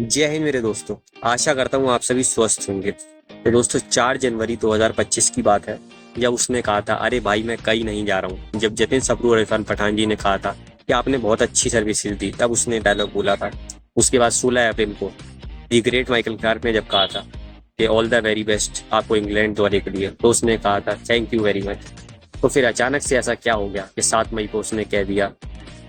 जय हिंद मेरे दोस्तों। आशा करता हूँ आप सभी स्वस्थ होंगे। तो दोस्तों 4 जनवरी 2025 की बात है, जब उसने कहा था अरे भाई मैं कहीं नहीं जा रहा हूँ। जब जतिन सबरू और इरफान पठान जी ने कहा था कि आपने बहुत अच्छी सर्विसेज दी, तब उसने डायलॉग बोला था। उसके बाद 16 अप्रैल को दी ग्रेट माइकल क्लार्क ने जब कहा था कि ऑल द वेरी बेस्ट आपको इंग्लैंड दौरे के लिए, तो उसने कहा था थैंक यू वेरी मच। तो फिर अचानक से ऐसा क्या हो गया कि 7 मई को उसने कह दिया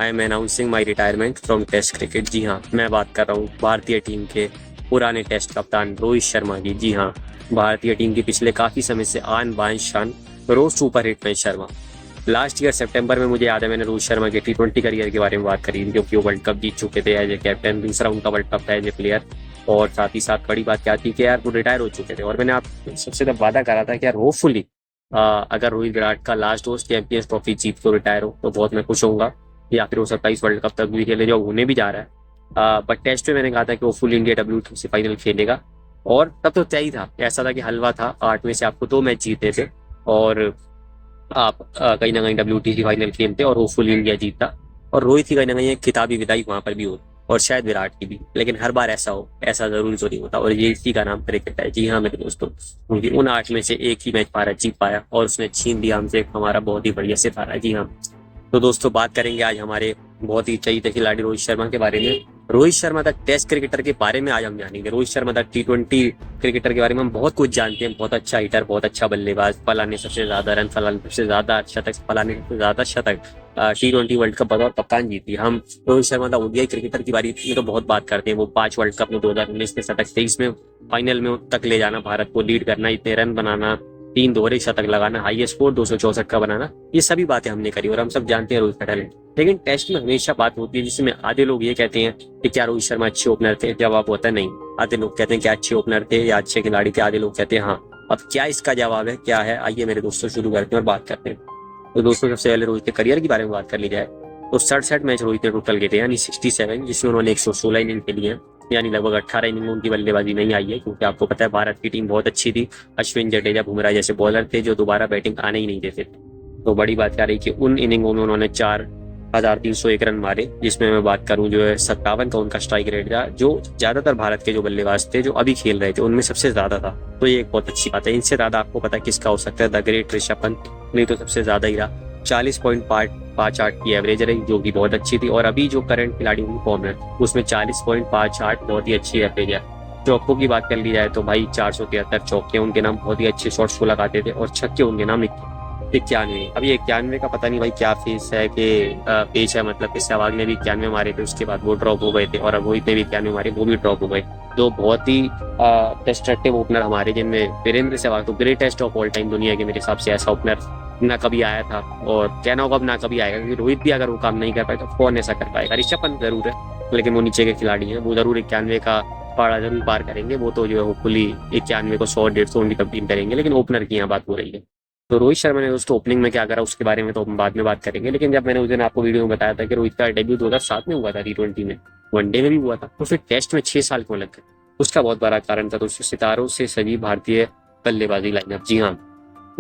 I am announcing my retirement from test cricket. जी हाँ, मैं बात कर रहा हूँ भारतीय टीम के पुराने टेस्ट कप्तान रोहित शर्मा की। जी हाँ, भारतीय टीम की पिछले काफी समय से आन बान शान रोज super hit Rohit Sharma. Last year सितंबर में मुझे याद है मैंने रोहित शर्मा के T20 करियर के बारे में बात करी थी, क्योंकि वो वर्ल्ड कप जीत चुके थे एज ए कैप्टन, दूसरा उनका वर्ल्ड कप था एज ए प्लेयर। और साथ ही साथ बड़ी बात क्या थी कि यार वो रिटायर हो चुके थे, और मैंने आप सबसे तब वादा करा था कि यार होपफुली अगर रोहित विराट का लास्ट हो चैंपियंस ट्रॉफी जीत को रिटायर हो तो बहुत मैं खुश होऊंगा, या फिर वो 27 वर्ल्ड कप तक भी खेले जो होने भी जा रहा है। बट टेस्ट में मैंने कहा था कि वो फुल इंडिया WTC फाइनल खेलेगा, और तब तो तय ही था। ऐसा था कि हलवा था, 8 में से आपको 2 मैच जीते थे और आप कहीं ना कहीं WTC फाइनल खेलते और वो फुल इंडिया जीतता, और रोहित की कहीं ना कहीं एक खिताबी विदाई वहां पर भी हो, और शायद विराट की भी। लेकिन हर बार ऐसा हो, ऐसा जरूरी तो नहीं होता, और ये इसी का नाम क्रिकेट है। जी हाँ मेरे दोस्तों, क्योंकि उन 8 में से एक ही मैच भारत जीत पाया, और उसने छीन लिया हमसे एक हमारा बहुत ही बढ़िया सितारा। जी हाँ, तो दोस्तों बात करेंगे आज हमारे बहुत ही चहीते खिलाड़ी रोहित शर्मा के बारे में। रोहित शर्मा तक टेस्ट क्रिकेटर के बारे में आज हम जानेंगे। रोहित शर्मा तक T20 क्रिकेटर के बारे में हम बहुत कुछ जानते हैं। बहुत अच्छा हिटर, बहुत अच्छा बल्लेबाज, फलाने सबसे ज्यादा रन, फलाने सबसे ज्यादा शतक, फलाने सबसे ज्यादा शतक, T20 वर्ल्ड कप बतौर कप्तान जीती। हम रोहित शर्मा का ODI क्रिकेटर की बारी में तो बहुत बात करते हैं। वो 5 वर्ल्ड कप में 2019 में शतक, 23 में फाइनल में तक ले जाना, भारत को लीड करना, इतने रन बनाना, 3 दोहरे शतक लगाना, हाईएस्ट स्कोर 264 का बनाना, ये सभी बातें हमने करी और हम सब जानते हैं रोहित का टैलेंट। लेकिन टेस्ट में हमेशा बात होती है जिसमें आधे लोग ये कहते हैं कि क्या रोहित शर्मा अच्छे ओपनर थे, जवाब होता है नहीं। आधे लोग कहते हैं कि अच्छे ओपनर थे या अच्छे खिलाड़ी थे, आधे लोग कहते हैं हाँ। अब क्या इसका जवाब है, क्या है, आइए मेरे दोस्तों शुरू करते हैं और बात करते हैं। तो दोस्तों सबसे पहले रोहित के करियर के बारे में बात कर ली जाए तो 67 मैच रोहित ने टोटल खेले, यानी 67, जिसमें उन्होंने 116 इनिंग खेली है। यानी लगभग 18 इनिंग उनकी बल्लेबाजी नहीं आई है, क्योंकि आपको पता है भारत की टीम बहुत अच्छी थी। अश्विन, जडेजा, बुमराह जैसे बॉलर थे जो दोबारा बैटिंग आने ही नहीं देते थे। तो बड़ी बात क्या रही कि उन इनिंगों में उन्होंने 4,301 रन मारे, जिसमें मैं बात करूं जो है 57 का उनका स्ट्राइक रेट था, जो ज्यादातर भारत के जो बल्लेबाज थे जो अभी खेल रहे थे उनमें सबसे ज्यादा था। तो ये एक बहुत अच्छी बात है। इनसे ज्यादा आपको पता है किसका हो सकता है, द ग्रेट ऋषभ पंत, नहीं तो सबसे ज्यादा ही रहा। 40.58 की एवरेज रही, जो कि बहुत अच्छी थी। और अभी जो करंट खिलाड़ी की फॉर्म है उसमें 40.58 बहुत ही अच्छी एवरेज है। चौकों की बात कर ली जाए तो भाई 473 चौके उनके नाम, बहुत ही अच्छे शॉट्स को लगाते थे, और छक्के उनके नाम 91। अभी 91 का पता नहीं भाई क्या फेस है कि पेज है, मतलब कि सहवाग ने भी 91 मारे थे, उसके बाद वो ड्रॉप हो गए थे, और रोहित ने भी 91 मारे, वो भी ड्रॉप हो गए। दो बहुत ही डिस्ट्रक्टिव ओपनर हमारे, जिनमें वीरेंद्र सहवाग तो ग्रेटेस्ट ऑफ ऑल टाइम दुनिया के मेरे हिसाब से ऐसा ओपनर ना कभी आया था, और कहना होगा अब ना कभी आएगा, क्योंकि रोहित भी अगर वो काम नहीं कर पाए तो कौन ऐसा कर पाएगा। ऋषभ पंत जरूर है, लेकिन वो नीचे के खिलाड़ी हैं, वो जरूर 91 का पारा जरूर पार करेंगे। वो तो जो है होपफुली 91 को 100-150 उनकी कंप्लीट करेंगे। लेकिन ओपनर की यहाँ बात हो रही है, तो रोहित शर्मा ने दोस्तों ओपनिंग में क्या करा उसके बारे में तो हम बाद में बात करेंगे। लेकिन जब मैंने उस दिन आपको वीडियो में बताया था कि रोहित का डेब्यू 2007 में हुआ था T20 में, वनडे में भी हुआ था, तो फिर टेस्ट में 6 साल क्यों लग गए, उसका बहुत बड़ा कारण था दोस्तों सितारों से सजी भारतीय बल्लेबाजी लाइनअप। जी हाँ,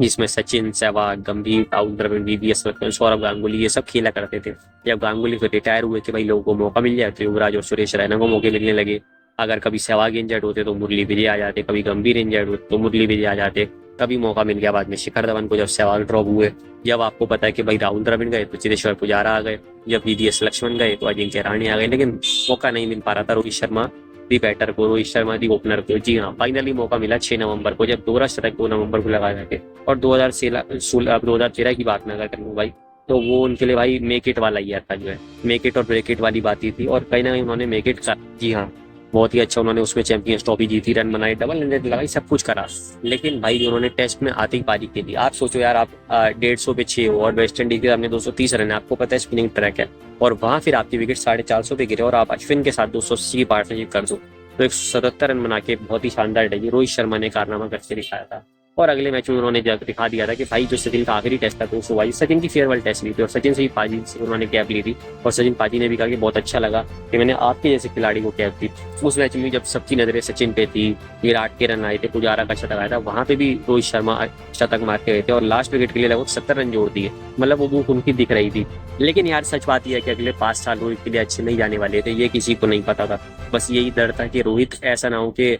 जिसमें सचिन, सहवाग, गंभीर, राहुल द्रविड़, VVS लक्ष्मण, सौरभ गांगुली, ये सब खेला करते थे। जब गांगुली फिर रिटायर हुए कि भाई लोगों को मौका मिल जाए, तो युवराज और सुरेश रैना को मौके मिलने लगे। अगर कभी सहवाग इंजर्ड होते तो मुरली विजय आ जाते, कभी गंभीर इंजर्ड होते तो मुरली विजय आ जाते, कभी मौका मिल गया बाद में शिखर धवन को जब सहवाग ड्रॉप हुए। जब आपको पता है कि भाई राहुल द्रविड़ गए तो चेतेश्वर पुजारा आ गए, जब VVS लक्ष्मण गए तो अजिंक्य रहाणे आ गए, लेकिन मौका नहीं मिल पा रहा था रोहित शर्मा दी बैटर को, रोहित शर्मा दी ओपनर को। जी हाँ, फाइनली मौका मिला 6 नवंबर को, जब दोहरा शतक 2 नवंबर को लगाए थे। और 2013 की बात मैं अगर करूँ भाई, तो वो उनके लिए भाई मेक इट वाला ईयर था, जो है मेक इट और ब्रेक इट वाली बात ही थी, और कहीं ना कहीं उन्होंने मेक इट का। जी हाँ, बहुत ही अच्छा उन्होंने उसमें चैंपियंस ट्रॉफी जीती, रन बनाए, डबल हंड्रेड लगाई, सब कुछ करा। लेकिन भाई उन्होंने टेस्ट में आती ही पारी के लिए, आप सोचो यार, आप 150 पे 6 हो और वेस्ट इंडीज के सामने 230 रन है, आपको पता है स्पिनिंग ट्रैक है, और वहां फिर आपकी विकेट 450 पे गिरे और आप अश्विन के साथ 280 की पार्टनरशिप कर दो, तो 177 रन बना के बहुत ही शानदार डेब्यू रोहित शर्मा ने कारनामा करके दिखाया था। और अगले मैच में उन्होंने दिखा दिया था कि भाई जो सचिन का आखिरी टेस्ट था तो उसको भाई सचिन की फेयरवेल टेस्ट ली थी और सचिन से ही पाजी से उन्होंने कैप ली थी। और सचिन पाजी ने भी कहा कि बहुत अच्छा लगा कि मैंने आपके जैसे खिलाड़ी को कैप दी। उस मैच में जब सबकी नजरें सचिन पे थी, विराट के रन आए थे, पुजारा का शतक आया था, वहां पे भी रोहित शर्मा शतक मारते गए थे और लास्ट विकेट के लिए लगभग 70 रन जोड़ दिए। मतलब वो भूख उनकी दिख रही थी। लेकिन यार सच बात यह है कि अगले 5 साल रोहित के लिए अच्छे नहीं जाने वाले थे, ये किसी को नहीं पता था। बस यही डर था कि रोहित ऐसा ना हो कि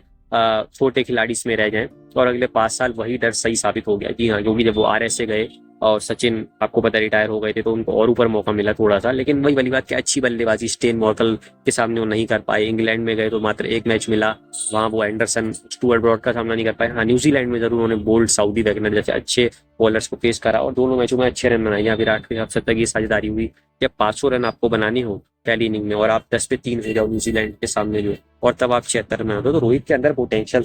छोटे खिलाड़ी इसमें रह जाएं। और अगले 5 साल वही डर सही साबित हो गया। जी हाँ, क्योंकि जब वो RS से गए और सचिन आपको पता रिटायर हो गए थे तो उनको और ऊपर मौका मिला थोड़ा सा। लेकिन वही वाली बात कि अच्छी बल्लेबाजी स्टेन मॉर्कल के सामने वो नहीं कर पाए। इंग्लैंड में गए तो मात्र एक मैच मिला, वहां वो एंडरसन स्टुअर्ट ब्रॉड का सामना नहीं कर पाए। हाँ, न्यूजीलैंड में जरूर उन्होंने बोल्ड साउदी वैगनर जैसे अच्छे बॉलर्स को फेस करा और दोनों मैचों में अच्छे रन बनाए। यहाँ विराट के साथ तक ये साझेदारी हुई। जब 500 रन आपको बनाने हो पहली इनिंग में और आप 10 पे 3 हो जाओ न्यूजीलैंड के सामने जो, और तब आप 76 रन बनाते हो, तो रोहित के अंदर पोटेंशियल।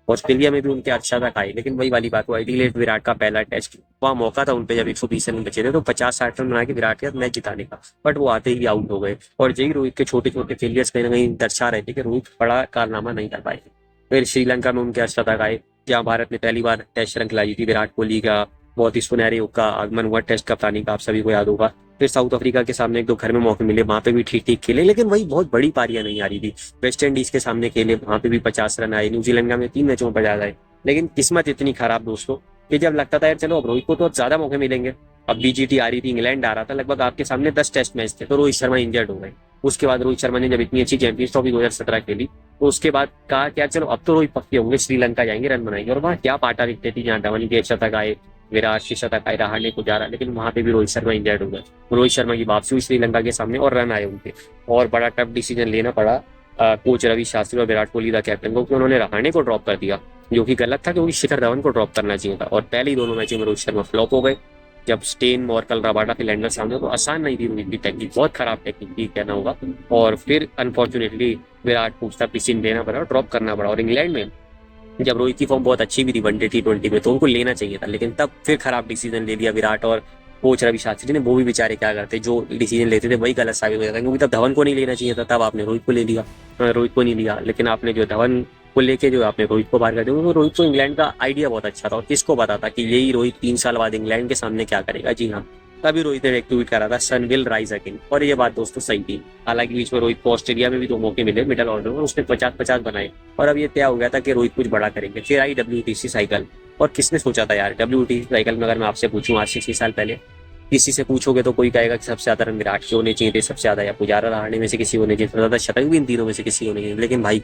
ऑस्ट्रेलिया में भी उनके अच्छा तक आए, लेकिन वही वाली बात, वो एडिलेड विराट का पहला टेस्ट, वहाँ मौका था उनपे जब 120 रन बचे थे तो 50-60 रन बना के विराट के साथ मैच जिताने का, बट वो आते ही आउट हो गए। और यही रोहित के छोटे छोटे फेलियर्स कहीं ना कहीं दर्शा रहे थे कि रोहित बड़ा कारनामा नहीं कर पाए। फिर श्रीलंका में उनके अर्धशतक आए, जहाँ भारत ने पहली बार टेस्ट श्रृंखला जीती। विराट कोहली का बहुत ही सुनहरे युग का आगमन हुआ टेस्ट कप्तानी का, आप सभी को याद होगा। फिर साउथ अफ्रीका के सामने 1-2 घर में मौके मिले, वहां पे भी ठीक ठीक खेले, लेकिन वही बहुत बड़ी पारियां नहीं आ रही थी। वेस्ट इंडीज के सामने खेले, वहां पे भी 50 रन आए। न्यूजीलैंड में 3 मैचों में 50 आए। लेकिन किस्मत इतनी खराब दोस्तों कि जब लगता था यार चलो अब रोहित को तो ज्यादा मौके मिलेंगे, अब BGT आ रही थी, इंग्लैंड आ रहा था, लगभग आपके सामने 10 टेस्ट मैच थे, तो रोहित शर्मा इंजर्ड हो गए। उसके बाद रोहित शर्मा ने जब इतनी अच्छी चैंपियंस ट्रॉफी 2017 खेली, तो उसके बाद कहा कि यार चलो अब तो रोहित पक्के होंगे, श्रीलंका जाएंगे, रन बनाएंगे। और वहाँ क्या पाटा दिखते थी, जहाँ धवन के शतक आए, विराट के शतक आए, रहाणे पुजारा, लेकिन वहां पे भी रोहित शर्मा इंजर्ड हो गए। रोहित शर्मा की वापसी हुई श्रीलंका के सामने और रन आए उनके, और बड़ा टफ डिसीजन लेना पड़ा कोच रवि शास्त्री और विराट कोहली द कैप्टन को, कि उन्होंने रहाणे को ड्रॉप कर दिया, जो कि गलत था, क्योंकि शिखर धवन को ड्रॉप करना चाहिए था। और पहले ही दोनों मैचों में रोहित शर्मा फ्लॉप हो गए। जब स्टेन मॉर्कल रबाडा फिलैंडर सामने, तो आसान नहीं थी रोहित की टेक्निक, बहुत खराब टेक्निक थी कहना होगा। और फिर अनफॉर्चुनेटली विराट को उसका पिचिंग देना पड़ा और ड्रॉप करना पड़ा। और इंग्लैंड में जब रोहित की फॉर्म बहुत अच्छी भी थी वनडे T20 में, तो उनको लेना चाहिए था, लेकिन तब फिर खराब डिसीजन ले लिया विराट और कोच रवि शास्त्री ने। वो भी बेचारे क्या करते, जो डिसीजन लेते थे वही गलत साबित हो जाता, क्योंकि तब धवन को नहीं लेना चाहिए था, तब आपने रोहित को ले लिया। रोहित को नहीं लिया, लेकिन आपने जो धवन को लेके जो आपने रोहित को बाहर कर दिया, क्योंकि रोहित को इंग्लैंड का आइडिया बहुत अच्छा था और किसको पता था कि यही रोहित 3 साल बाद इंग्लैंड के सामने क्या करेगा। जी हाँ, तभी रोहित ने एक ट्वीट करा था, सन विल राइज अगेन, और ये बात दोस्तों सही थी। हालांकि बीच में रोहित को ऑस्ट्रेलिया में भी 2 मौके मिले मिडल ऑर्डर में, उसने 50-50 बनाए और अब ये तय हो गया था कि रोहित कुछ बड़ा करेंगे। फिर आई WTC साइकिल, और किसने सोचा था यार WTC साइकिल में, अगर मैं आपसे पूछूं आज से 6 साल पहले, किसी से पूछोगे तो कोई कहेगा कि सबसे ज्यादा रन विराट के होने चाहिए थे, सबसे ज्यादा या पुजारा रहाणे में से किसी होने चाहिए, सबसे ज्यादा शतक भी इन तीनों में से किसी होने चाहिए, लेकिन भाई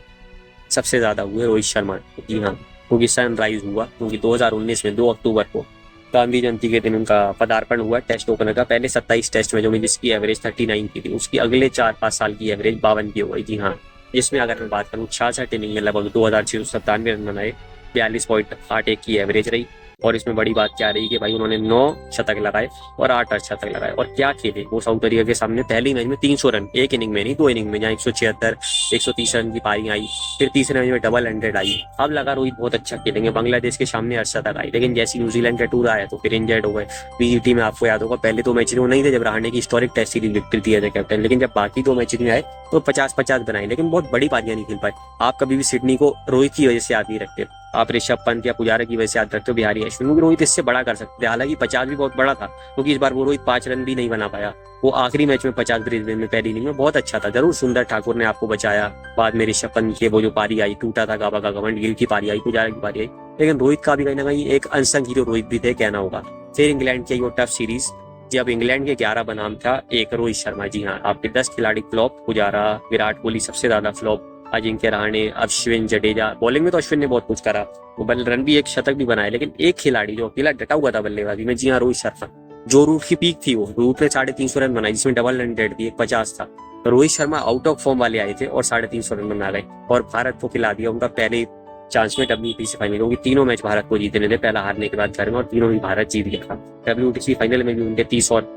सबसे ज्यादा हुए रोहित शर्मा। जी हाँ, क्योंकि सनराइज हुआ, क्योंकि 2019 में 2 अक्टूबर को गांधी जयंती के दिन उनका पदार्पण हुआ टेस्ट ओपनर का। पहले 27 टेस्ट मैचों में जिसकी एवरेज 39 की थी, उसकी अगले 4-5 साल की एवरेज 52 की हो गई। जी हाँ, जिसमें अगर मैं बात करूँ 66 इनिंग में लगभग 2697 रन बनाए, 42.81 की एवरेज रही। और इसमें बड़ी बात क्या रही कि भाई उन्होंने 9 शतक लगाए और 8 अर्धशतक लगाए। और क्या खेले वो साउथ अफ्रीका के सामने, पहली मैच में 300 रन, एक इनिंग में नहीं 2 इनिंग में, जहाँ 176 130 रन की पारी आई, फिर तीसरे मैच में डबल 100 आई। अब लगा रोहित बहुत अच्छा खेलेंगे, बांग्लादेश के सामने अर्धशतक आई, लेकिन जैसे न्यूजीलैंड का टूर आया तो फिर इंजर्ड हो गए। BGT में आपको याद होगा पहले 2 मैच वो नहीं थे जब रहाणे की हिस्टोरिक टेस्ट सीरीज विक्ट्री थी एज ए कैप्टन, लेकिन जब बाकी 2 मैच में आए तो 50-50 बनाए, लेकिन बहुत बड़ी पारियां नहीं खेल पाए। आप कभी भी सिडनी को रोहित की वजह से याद नहीं रखते, आप ऋषभ पंत या पुजारा की वजह से याद रखते हो बिहारी अश्विन, क्योंकि रोहित इससे बड़ा कर सकते थे। हालांकि 50 भी बहुत बड़ा था, क्योंकि इस बार वो रोहित 5 रन भी नहीं बना पाया। वो आखिरी मैच में 50 ब्रिस्बेन में पहली इनिंग में बहुत अच्छा था, जरूर सुंदर ठाकुर ने आपको बचाया। बाद में ऋषभ पंत के वो जो पारी आई, टूटा था गाबा का घमंड, गिल की पारी आई, पुजारा की पारी आई, लेकिन रोहित का भी कहीं ना कहीं एक अनसंग हीरो रोहित भी थे कहना होगा। फिर इंग्लैंड की वो टफ सीरीज, जब इंग्लैंड के 11 बनाम था एक रोहित शर्मा। जी हाँ, आपके 10 खिलाड़ी फ्लॉप, पुजारा, विराट कोहली सबसे ज्यादा फ्लॉप, अजिंक्य रहाणे, अश्विन, जडेजा। बॉलिंग में तो अश्विन ने बहुत कुछ करा, वो बल रन भी, एक शतक भी बनाए, लेकिन एक खिलाड़ी जो अकेला डटा हुआ था बल्लेबाजी में, जी हाँ, रोहित शर्मा। जो रूट की पीक थी, वो रूट ने 350 रन बनाए, जिसमें डबल 100 थी, एक 50 था। तो Rohit Sharma out of form वाले आए थे और 350 रन बना गए और भारत को खिला दिया उनका पहले चांस में WTC फाइनल, क्योंकि तीनों मैच भारत को जीतने थे, पहला हारने के बाद घर में, और तीनों ही भारत जीत गया था। WTC फाइनल में भी उनके 30 और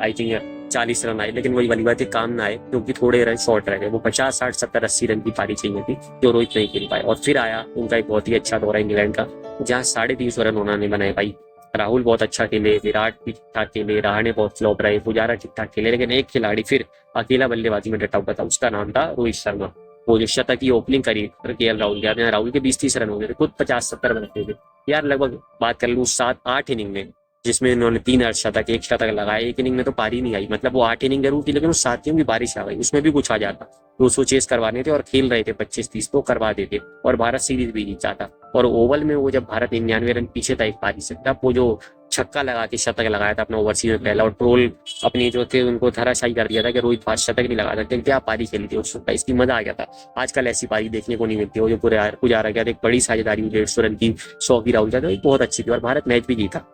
आई थिंक 40 रन आए, लेकिन वही वाली बात है, काम ना आए, क्योंकि थोड़े रन शॉर्ट रह गए। वो 50, 60, 70, 80 रन की पारी चाहिए थी, जो रोहित नहीं खेल पाए। और फिर आया उनका एक बहुत ही अच्छा दौरा इंग्लैंड का, जहाँ 350 रन उन्होंने बनाए भाई। राहुल बहुत अच्छा खेले, विराट भी ठीक ठाक खेले, रहाणे बहुत फ्लॉप रहे, पुजारा ठीक ठाक खेले, लेकिन एक खिलाड़ी फिर अकेला बल्लेबाजी में डटा हुआ था, उसका नाम था रोहित शर्मा। वो जो शतक की ओपनिंग करी KL राहुल के, राहुल के 20-30 रन हो गए थे, खुद 50-70 रन थे। यार लगभग बात कर लूँ 7-8 इनिंग में, जिसमें इन्होंने 3 अर्धशतक 1 शतक लगाया, एक इनिंग में तो पारी नहीं आई, मतलब वो 8 इनिंग जरूर थी लेकिन उस 7 में भी बारिश आ गई, उसमें भी कुछ आ जाता। 200 चेस करवाने थे और खेल रहे थे 25-30 तो करवा देते और भारत सीरीज भी जीत जाता। और ओवल में वो जब भारत 99 रन पीछे था एक पारी से, तब वो जो छक्का लगा के शतक लगाया था अपना ओवरसीज में पहला, और ट्रोल अपनी जो थे उनको धराशायी कर दिया था कि रोहित फास्ट शतक नहीं लगा सकते, क्या पारी खेली थी उस वक्त, इसकी मजा आ गया था। आजकल ऐसी पारी देखने को नहीं मिलती। वो जो पुजारा गया एक बड़ी साझेदारी 150 रन की, 100 की राहुल जादव, बहुत अच्छी थी और भारत मैच भी जीता।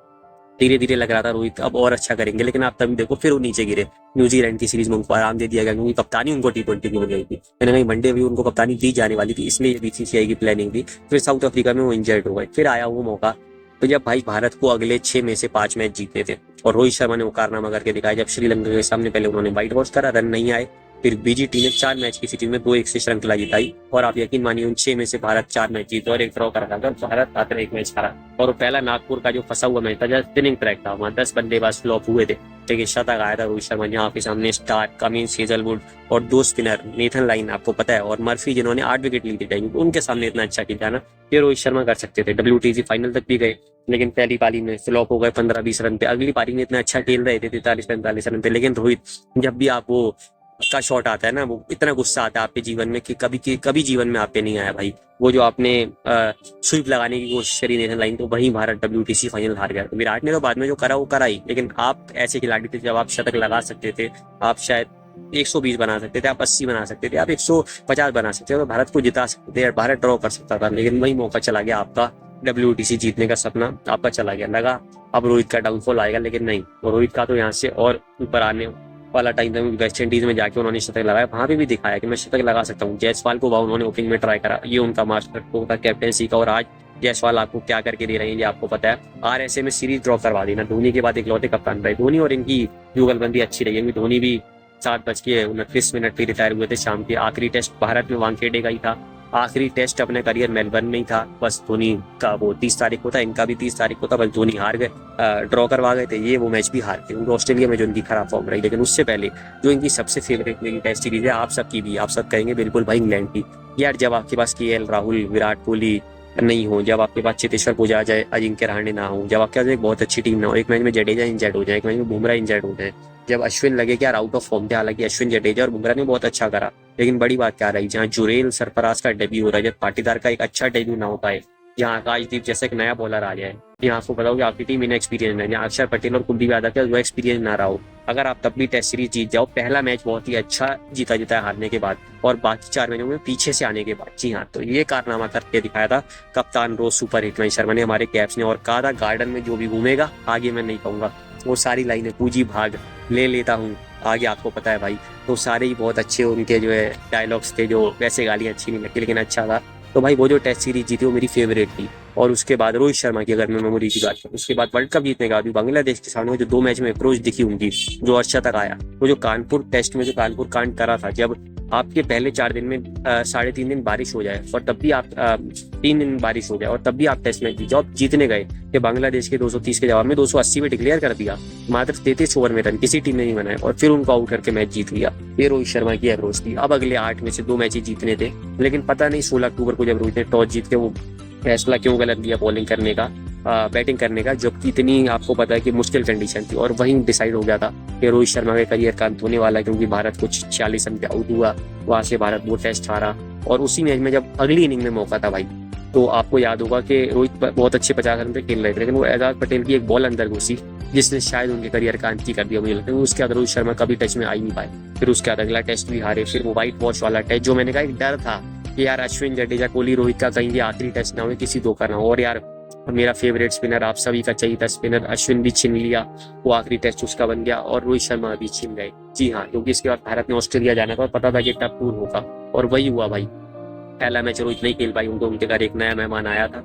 धीरे धीरे लग रहा था रोहित अब और अच्छा करेंगे, लेकिन आप तभी देखो फिर वो नीचे गिरे। न्यूजीलैंड की सीरीज में उनको आराम दे दिया गया क्योंकि कप्तानी उनको T20 की मिल गई थी, मैंने कहीं वनडे भी उनको कप्तानी दी जाने वाली थी, इसलिए बीसीसीआई की प्लानिंग थी। फिर साउथ अफ्रीका में वो इंजर्ड हो गए, फिर आया वो मौका। तो जब भाई भारत को अगले 6 में से 5 मैच जीतने थे और रोहित शर्मा ने वो कारनामा करके दिखाया, जब श्रीलंका के सामने पहले उन्होंने व्हाइट वॉश करा, रन नहीं आए, फिर बीजीटी ने 4 मैच की सीरीज में 2-1 से श्रृंखला जिताई और आप यकीन मानिए उन 6 में से भारत 4 मैच जीते और एक ड्रॉ करा था, भारत आकर 1 मैच हारा। और वो पहला नागपुर का जो फंसा हुआ मैच था जहाँ स्पिनिंग ट्रैक था, वहाँ 10 बल्लेबाज फ्लॉप हुए थे, लेकिन शतक आया था रोहित शर्मा यहाँ के सामने, स्टार्क, कमिंस, हेजलवुड और 2 स्पिनर नेथन लाइन आपको पता है, और मर्फी जिन्होंने 8 विकेट ली थी, उनके सामने इतना अच्छा खेला ना, ये रोहित शर्मा कर सकते थे। WTC फाइनल तक भी गए लेकिन पहली पारी में फ्लॉप हो गए 15-20 रन पे। अगली पारी में इतना अच्छा खेल रहे थे 43-45 रन पे, लेकिन रोहित जब भी आप वो का शॉट आता है ना, वो इतना गुस्सा आता है आपके जीवन में कि कभी जीवन में आप पे नहीं आया भाई। वो जो आपने स्वीप लगाने की कोशिश करी नेशनल लाइन, तो वहीं भारत WTC फाइनल हार गया। तो विराट ने तो बाद में जो करा वो करा ही, लेकिन आप ऐसे खिलाड़ी थे जब आप शतक लगा सकते थे, आप शायद 120 बना सकते थे, आप 80 बना सकते थे, आप 150 बना सकते थे और भारत को जिता सकते थे, भारत ड्रॉ कर सकता था, लेकिन वही मौका चला गया आपका। WTC जीतने का सपना आपका चला गया। लगा अब रोहित का डाउनफॉल आएगा, लेकिन नहीं, रोहित का तो यहाँ से और ऊपर आने वाला टाइम था। वेस्ट इंडीज में जाके उन्होंने शतक लगाया, वहां पे भी दिखाया कि मैं शतक लगा सकता हूँ। जायसवाल को वहां उन्होंने ओपनिंग में ट्राई करा, ये उनका मास्टर स्ट्रोक था कैप्टेंसी का। और आज जायसवाल आपको क्या करके दे रहे हैं ये आपको पता है। RSA में सीरीज ड्रॉ करवा दी ना, धोनी के बाद इकलौते कप्तान रहे धोनी, और इनकी जुगलबंदी अच्छी रही है। धोनी भी 7:29 पे रिटायर हुए थे शाम के। आखिरी टेस्ट भारत में वानखेड़े का ही था, आखिरी टेस्ट अपने करियर मेलबर्न में ही था। बस धोनी का वो 30 तारीख को था, इनका भी 30 तारीख को था, बस धोनी हार गए, ड्रॉ करवा गए थे, ये वो मैच भी हार गए। उनको ऑस्ट्रेलिया में जो इनकी खराब फॉर्म रही, लेकिन उससे पहले जो इनकी सबसे फेवरेट मेरी टेस्ट सीरीज है, आप सबकी भी, आप सब कहेंगे बिल्कुल भाई, इंग्लैंड की। यार जब आपके पास KL राहुल, विराट कोहली नहीं हो, जब आपके पास चेतेश्वर पुजारा, अजिंक्य रहाणे ना हो, जब आपके पास एक बहुत अच्छी टीम ना हो, एक मैच में जडेजा इंजर्ड हो जाए, एक मैच में बुमराह इंजर्ड हो जाए, जब अश्विन लगे कि यार आउट ऑफ फॉर्म थे, हालांकि अश्विन, जडेजा और बुमराह ने बहुत अच्छा करा, लेकिन बड़ी बात क्या रही, जहाँ जुरेल सरफराज का डेब्यू हो रहा है, जब पाटीदार का एक अच्छा डेब्यू ना हो पाए, जहाँ आकाशदीप जैसे एक नया बॉलर आ जाए, यहाँ आपको बताओ कि आपकी टीम इनएक्सपीरियंस है, जहाँ अक्षर पटेल और कुलदीप यादव का जो एक्सपीरियंस ना रहा हो, अगर आप तब भी टेस्ट सीरीज जीत जाओ, पहला मैच बहुत ही अच्छा जीता है हारने के बाद, और बाकी 4 मैचों में पीछे से आने के बाद, जी हाँ, तो ये कारनामा करके दिखाया था कप्तान रोज सुपर हिट महेश शर्मा ने, हमारे कैप्स ने, और कहा था गार्डन में जो भी घूमेगा आगे मैं नहीं कहूंगा, वो सारी लाइनें पूजी भाग ले लेता हूँ आगे, आपको पता है भाई। तो सारे ही बहुत अच्छे उनके जो है डायलॉग्स थे, जो वैसे गालियां अच्छी नहीं लगती लेकिन अच्छा था। तो भाई वो जो टेस्ट सीरीज जीती वो मेरी फेवरेट थी। और उसके बाद रोहित शर्मा की अगर मैं मेमोरी की बात करूँ, उसके बाद वर्ल्ड कप जीतने के बाद भी बांग्लादेश के सामने जो 2 मैच में अप्रोच दिखी उनकी, जो अर्शा तक आया, वो जो कानपुर टेस्ट में जो कानपुर कांड करा था, जब आपके पहले 4 दिन में 3.5 दिन बारिश हो जाए और तब भी आप 3 दिन बारिश हो जाए और तब भी आप टेस्ट मैच जीते, आप जीतने गए कि बांग्लादेश के 230 के जवाब में 280 पे डिक्लेयर कर दिया, मात्र 33 ओवर में रन किसी टीम ने नहीं बनाए और फिर उनको आउट करके मैच जीत लिया। ये रोहित शर्मा की अप्रोच थी। अब अगले 8 में से 2 मैच ही जीतने थे, लेकिन पता नहीं 16 अक्टूबर को जब रोहित ने टॉस जीत के वो फैसला क्यों गलत लिया बॉलिंग करने का, बैटिंग करने का, जबकि इतनी आपको पता है कि मुश्किल कंडीशन थी, और वहीं डिसाइड हो गया था कि रोहित शर्मा के करियर का अंत होने वाला है, क्योंकि भारत कुछ 46 रन पे आउट हुआ, वहां से भारत वो टेस्ट हारा। और उसी मैच में जब अगली इनिंग में मौका था भाई, तो आपको याद होगा कि रोहित बहुत अच्छे 50 रन पे खेल रहे थे, लेकिन वो एजाज पटेल की एक बॉल अंदर घुसी जिसने शायद उनके करियर का अंत ही कर दिया मुझे लगता है। उसके बाद रोहित शर्मा कभी टच में आ ही नहीं पाए, फिर उसके बाद अगला टेस्ट भी हारे, फिर वो व्हाइट वॉश वाला टेस्ट, जो मैंने कहा एक डर था कि यार अश्विन, जडेजा, कोहली, रोहित का कहीं भी आखिरी टेस्ट ना हो, किसी 2 का ना हो। और यार मेरा फेवरेट स्पिनर आप सभी का चाहिए था स्पिनर, अश्विन भी छीन लिया, वो आखिरी टेस्ट उसका बन गया, और रोहित शर्मा भी छीन गए। जी हाँ, क्योंकि इसके बाद भारत ने ऑस्ट्रेलिया जाना था और पता था कि टफ टूर होगा, और वही हुआ भाई। पहला मैच रोहित नहीं खेल पाई, उनके घर एक नया मेहमान आया था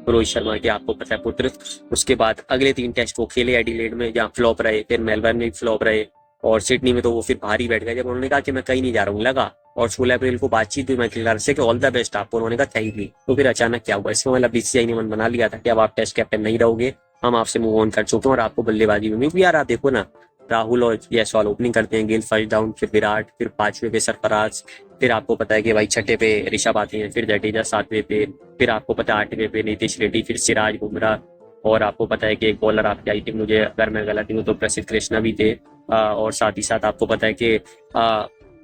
रोहित शर्मा के, आपको पता है, पुत्र। उसके बाद अगले 3 टेस्ट वो खेले एडिलेड में, जहाँ फ्लॉप रहे, फिर मेलबर्न में फ्लॉप रहे, और सिडनी में तो वो फिर भारी बैठ गए। जब उन्होंने कहा कि मैं कहीं नहीं जा रहा हूँ, लगा, और 16 अप्रैल को बातचीत हुई मैकेलर से कि ऑल द बेस्ट आपको, उन्होंने कहा थैंक यू। तो फिर अचानक क्या हुआ, इसमें मतलब BCCI ने मन बना लिया था कि अब आप टेस्ट कैप्टन नहीं रहोगे, हम आपसे मूव ऑन कर चुके हैं और आपको बल्लेबाजी में भी। यार आप देखो ना, राहुल और जायसवाल ओपनिंग करते हैं, गेल फर्स्ट डाउन, फिर विराट, फिर 5वें पे सरफराज, फिर आपको पता है कि भाई 6ठे पे ऋषभ आते हैं, फिर जडेजा 7वें पे, फिर आपको पता है 8वें पे नीतीश रेड्डी, फिर सिराज, बुमराह, और आपको पता है कि एक बॉलर आपकी आई थी, मुझे अगर मैं गलत हूँ तो प्रसिद्ध कृष्णा भी थे। और साथ ही साथ आपको पता है कि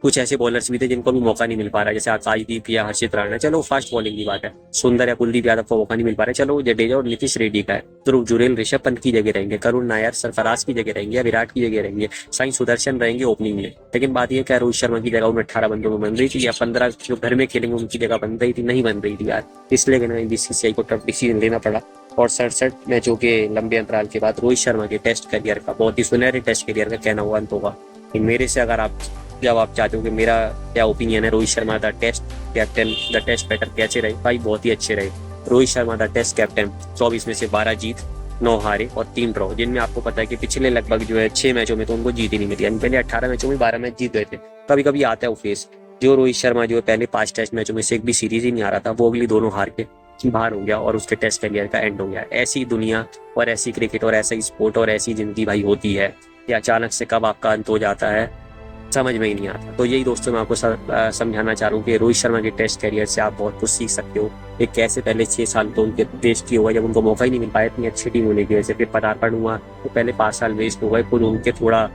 कुछ ऐसे बॉलर्स भी थे जिनको भी मौका नहीं मिल पा रहा है, जैसे आकाशदीप या हर्षित राणा, चलो फास्ट बॉलिंग की बात है, सुंदर या कुलदीप यादव को मौका नहीं मिल पा रहा है, चलो जडेजा और नीतीश रेड्डी का है, ध्रुव जुरेल ऋषभ पंत की जगह रहेंगे, करुण नायर सरफराज की जगह रहेंगे या विराट की जगह रहेंगे, साई सुदर्शन रहेंगे ओपनिंग में। लेकिन बात यह क्या, रोहित शर्मा की जगह उन 18 बंदों में बन रही थी या 15 जो घर में खेलेंगे उनकी जगह बन रही थी, नहीं बन रही थी यार, इसलिए कहीं बीसीसीआई को टफ डिसीजन लेना पड़ा। और 67 मैचों के लंबे अंतराल के बाद रोहित शर्मा के टेस्ट करियर का, बहुत ही सुनहरे टेस्ट करियर का कहना हुआ अंत होगा। मेरे से अगर आप, जब आप चाहते हो कि मेरा क्या ओपिनियन है Rohit Sharma the test captain, the test batter कैसे रहे, भाई बहुत ही अच्छे रहे। Rohit Sharma the test captain 24 में से 12 जीत, 9 हारे और 3 ड्रॉ, जिनमें आपको पता है कि पिछले लगभग जो है 6 मैचों में तो उनको जीत ही नहीं मिली, यानी पहले 18 मैचों में 12 मैच जीत गए थे। कभी कभी आता है वो फेस, जो रोहित शर्मा जो है पहले 5 टेस्ट मैचों में से एक भी सीरीज ही नहीं आ रहा था, वो अगली दोनों हार के बाहर हो गया और उसके टेस्ट करियर का एंड हो गया। ऐसी दुनिया और ऐसी क्रिकेट और ऐसा ही स्पोर्ट और ऐसी जिंदगी भाई होती है कि अचानक से कब आपका अंत हो जाता है समझ में ही नहीं आता। तो यही दोस्तों मैं आपको समझाना चाह रहा हूँ कि रोहित शर्मा के टेस्ट करियर से आप बहुत कुछ सीख सकते हो। एक कैसे पहले 6 साल तो उनके देश की हुआ, जब उनको मौका ही नहीं मिल पाया इतनी अच्छी टीम होने की वजह से, फिर पदार्पण हुआ तो पहले 5 साल वेस्ट हो गए, खुद उनके थोड़ा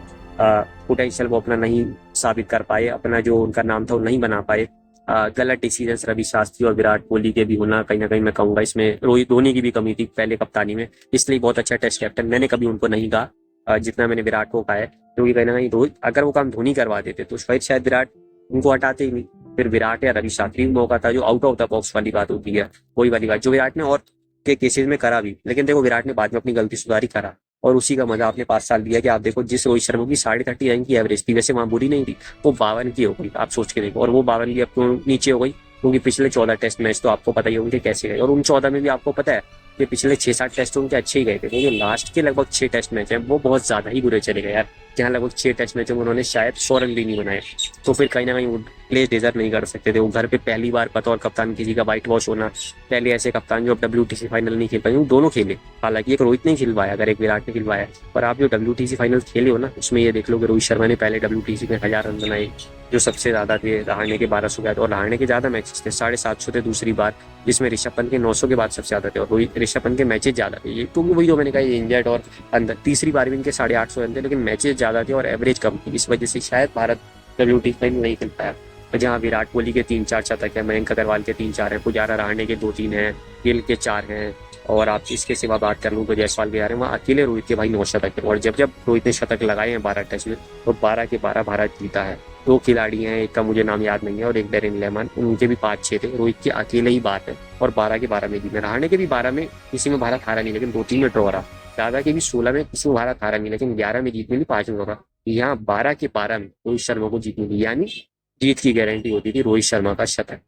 पोटेंशियल वो अपना नहीं साबित कर पाए, अपना जो उनका नाम था वो नहीं बना पाए। गलत डिसीजन रवि शास्त्री और विराट कोहली के भी होना कहीं ना कहीं मैं कहूँगा, इसमें रोहित धोनी की भी कमी थी पहले कप्तानी में, इसलिए बहुत अच्छा टेस्ट कैप्टन मैंने कभी उनको नहीं कहा जितना मैंने विराट को कहा है, क्योंकि कहीं ना कहीं रोहित अगर वो काम धोनी करवा देते तो शायद विराट उनको हटाते ही नहीं, फिर विराट या रवि शास्त्री मौका था, जो आउट ऑफ द बॉक्स वाली बात होती है, वही वाली बात जो विराट ने और के केसेस में करा भी, लेकिन देखो विराट ने बाद में अपनी गलती सुधारी करा, और उसी का मजा आपने 5 साल दिया कि आप देखो जिस रोहित शर्मा की 30.5 रन की एवरेज थी, वैसे वहां बुरी नहीं थी, वो 52 की हो गई, आप सोच के देखो, और वो 52 की अब तो नीचे हो गई, क्योंकि पिछले 14 टेस्ट मैच तो आपको पता ही होंगे कैसे गए, और उन 14 में भी आपको पता है कि पिछले 6-7 टेस्ट उनके अच्छे ही गए थे, जो लास्ट के लगभग 6 टेस्ट मैच हैं वो बहुत ज्यादा ही बुरे चले गए यार, जहाँ लगभग 6 टेस्ट मैचों में उन्होंने शायद 100 रन भी नहीं बनाए, तो फिर कहीं ना कहीं वो प्लेस डिजर्व नहीं कर सकते थे। वो घर पे पहली बार बतौर कप्तान किसी का व्हाइट वॉश होना, पहले ऐसे कप्तान जो अब WTC फाइनल नहीं खेल पाए, दोनों खेले, हालांकि एक रोहित नहीं खिलवाया, अगर एक विराट ने खिलवाया, पर आप जो WTC फाइनल खेले हो ना, उसमें ये देख लो कि रोहित शर्मा ने पहले WTC में 1000 रन बनाए, जो सबसे ज्यादा थे, रहाणे के 1200 के, और रहाणे के ज्यादा मैचेस थे, 750 थे दूसरी बार, जिसमें ऋषभ पंत के 900 के बाद सबसे ज्यादा थे, और रोहित ऋषभ पंत के मैचेस ज्यादा थे, ये क्योंकि वही जो मैंने कहा इंजर्ड और अंदर, तीसरी बार भी इनके 850 रन थे, लेकिन मैचेस ज्यादा थे और एवरेज कम थी, इस वजह से शायद भारत WTC फाइनल नहीं खेल पाया। जहाँ विराट कोहली के 3-4 शतक है, मयंक अग्रवाल के 3-4 हैं, पुजारा रहाणे के 2-3 हैं, गिल के 4 हैं, और आप इसके सिवा बात कर लूँ तो जायसवाल भी आ रहे हैं, वहाँ अकेले रोहित के भाई 9 शतक है, और जब जब रोहित ने शतक लगाए हैं 12 टेस्ट में, तो 12 के 12 भारत जीता है। 2 खिलाड़ी हैं, एक का मुझे नाम याद नहीं है और एक डेरिन लेमन, उनके भी 5-6 थे, रोहित की अकेले ही बात है, और 12 के 12 में जीते। रहाणे के भी 12 में किसी में भारत हारा नहीं, लेकिन 2-3 में ड्रॉ रहा, दादा के भी 16 में किसी में भारत हारा नहीं, लेकिन 11 में जीत मिली, 5 में ड्रॉ रहा। यहाँ 12 के 12 में रोहित शर्मा को जीत मिली, यानी जीत की गारंटी होती थी रोहित शर्मा का शतक।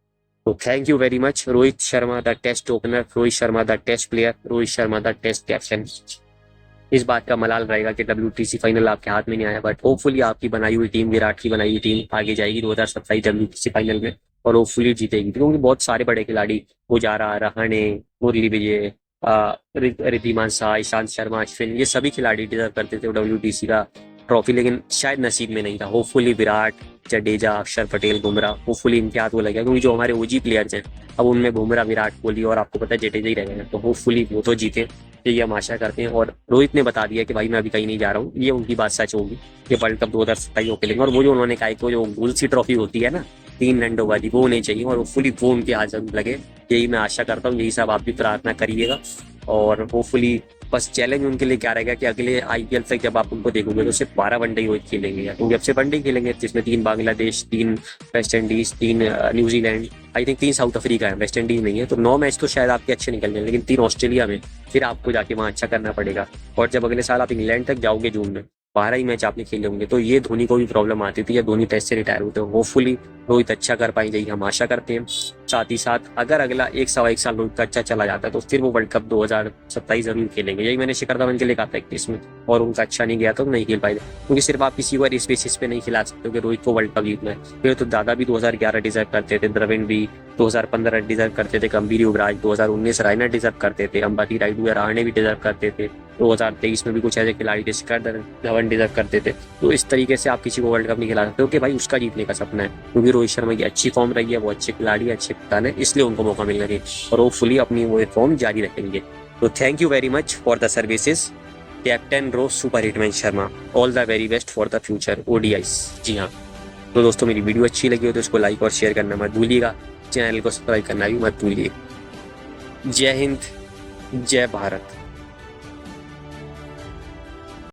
तो thank you very much Rohit Sharma the test opener, Rohit Sharma the test player, Rohit Sharma the test captain. इस बात का मलाल रहेगा कि WTC फाइनल आपके हाथ में नहीं आया, बट होपफुली आपकी बनाई हुई टीम, विराट की बनाई हुई टीम आगे जाएगी 2027 WTC फाइनल में, और होपफुली जीतेगी, क्योंकि बहुत सारे बड़े खिलाड़ी, पुजारा, रहाणे, मुरली विजय, रिद्धिमान शाह, ईशांत शर्मा, अश्विन, ये सभी खिलाड़ी डिजर्व करते थे WTC का ट्रॉफी, लेकिन शायद नसीब में नहीं था। होपफुली विराट, जडेजा, अक्षर पटेल, बुमराह, होपफुली इनके हाथ वो लगे, क्योंकि जो हमारे OG प्लेयर्स हैं अब उनमें बुमराह, विराट कोहली और आपको पता है जडेजा ही रह गए हैं, तो होपफुली वो तो जीते, ये हम आशा करते हैं। और रोहित ने बता दिया कि भाई मैं अभी कहीं नहीं जा रहा हूँ, ये उनकी बात सच होगी, ये वर्ल्ड कप 2027 वो खेलेंगे, और वो जो उन्होंने कहा कि जो गोल सी ट्रॉफी होती है ना 3 डंडों वाली, वो होनी चाहिए, और होपफुली वो उनके हाथ जरूर लगे, यही मैं आशा करता हूँ, यही सब आप भी प्रार्थना करिएगा। और होपफुली बस चैलेंज उनके लिए क्या रहेगा कि अगले IPL तक जब आप उनको देखोगे तो सिर्फ 12 वनडे ही खेलेंगे, क्योंकि अब से वनडे खेलेंगे, जिसमें 3 Bangladesh, 3 West Indies, 3 New Zealand, I think 3 south Africa है, वेस्ट इंडीज नहीं है, तो 9 मैच तो शायद आपके अच्छे निकल जाए, लेकिन 3 ऑस्ट्रेलिया में, फिर आपको जाके वहाँ अच्छा करना पड़ेगा, और जब अगले साल आप इंग्लैंड तक जाओगे जून में, 12 ही मैच आपने खेले होंगे, तो ये धोनी को भी प्रॉब्लम आती थी या धोनी टेस्ट से रिटायर होते हैं। होपफुली रोहित अच्छा कर पाएंगे, यही हम आशा करते हैं। साथ ही साथ अगर अगला 1 सवा 1 साल रोहित का अच्छा चला जाता है तो फिर वो वर्ल्ड कप 2027 जरूर खेलेंगे। यही मैंने शिखर धवन के लिए कहा था 21 में, और उनका अच्छा नहीं गया तो नहीं खेल पाए, क्योंकि सिर्फ आप किसी को इस बेसिस पे नहीं खिला सकते कि रोहित को वर्ल्ड कप जीतना है। फिर तो दादा भी 2011 डिजर्व करते थे, द्रविड़ भी 2015 डिजर्व करते थे, गंभीर युवराज 2019 रायना डिजर्व करते थे, अंबाती रायडू या रहाणे भी डिजर्व करते थे, 2023 में भी कुछ ऐसे खिलाड़ी थे, शिखर धवन डिजर्व करते थे। तो इस तरीके से आप किसी को वर्ल्ड कप नहीं खिला सकते हो कि भाई उसका जीतने का सपना है, क्योंकि रोहित शर्मा की अच्छी फॉर्म रही है, वो अच्छे खिलाड़ी, अच्छे कप्तान है, इसलिए उनको मौका मिलना चाहिए और वो फुली अपनी वो फॉर्म जारी रखेंगे। तो thank you very much for the services captain Rohit super hitman Sharma. All the very best for the future ODIs. जी हाँ, तो दोस्तों मेरी वीडियो अच्छी लगी हो तो इसको लाइक और शेयर करना मत भूलिएगा, चैनल को सब्सक्राइब करना भी मत भूलिए। जय हिंद, जय भारत।